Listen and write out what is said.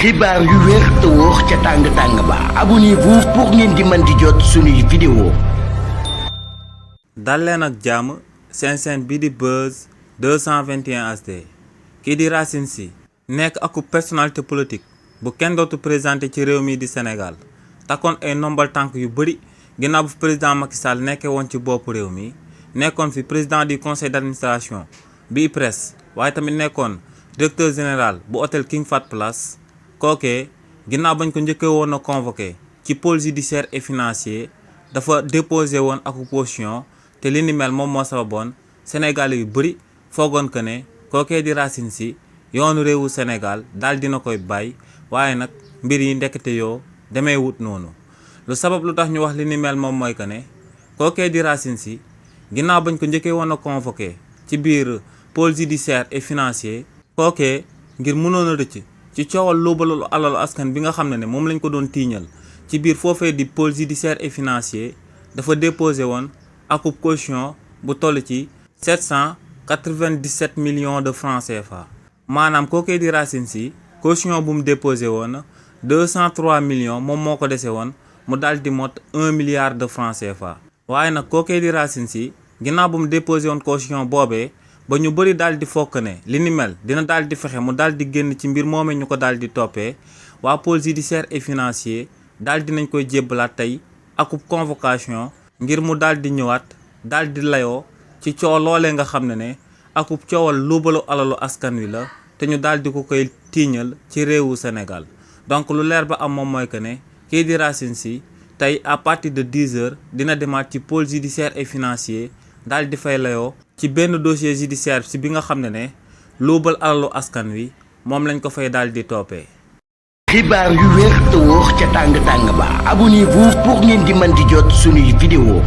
xibaar yu wér te wóor ca tàng ba abonnez-vous pour ngeen di mën di jot suñuy vidéo. dal leen ak jàmm seen bi di Buzz 221 HD kii di Racine Sy nekk ak personnalité politique bu kenn dootu présenté ci réew mi di Sénégal takkoon ay ndombal tànk yu bëri ginnaaw bu président Macky Sall nekkee woon ci bopp réew mi nekkoon fi président du conseil d'administration bi IPRES waaye tamit nekkoon directeur général bu hôtel King Fahd Palace. kookee ginnaaw bañ ko njëkkee woon a convoqué ci pôle judiciaire et financier dafa déposé woon ak caution te li ni mel moom moo sababoon Sénégal yu bëri foogoon que ne kookee di Racine Sy yoonu réewu Sénégal daal dina koy bàyyi waaye nag mbir yi ndekete yoo demee wut noonu lu sabab lu tax ñu wax li ni mel moom mooy que ne kookee di Racine Sy ginnaaw bañ ko njëkkee woon a convoqué ci biir pôle judiciaire et financier kookee ngir mënoon a rëcc ci coowal luubalu alalu askan bi nga xam ne moom lañ ko doon tiiñal ci biir foofee di pôle judiciaire et financier dafa déposé woon akub caution bu toll ci 797 millions de francs CFA maanaam kookee di Racine Sy caution bu mu déposé woon 203 millions moom moo ko dese woon mu daal di mot 1 milliard de francs CFA waaye nag kookee di Racine Sy ginnaaw bu mu déposé woon caution boobee ba ñu bëri daal di fokk ne li ni mel dina daal di fexe mu daal di génn ci mbir moomee ñu ko daal di toppee waa pôle judiciaire et financier daal di nañ koy jébbalaat tey akub convocation ngir mu daal di ñëwaat daal di layoo ci coow loolee nga xam ne akub coowal luubalu alalu askan wi la te ñu daal di ko koy tiiñal ci réewu Sénégal donc lu leer ba am moom mooy que ne kii di Racine Sy tey à partir de 10 heures dina demaat ci pôle judiciaire et financier daal di fay layoo ci benn dossier judiciaire ci bi nga xam ne luubal alalu askan wi moom lañ ko fay daal di toppee. xibaar yu wér te wóor ca tàng ba abonnez-vous pour ngeen di mën di jot suñuy vidéo.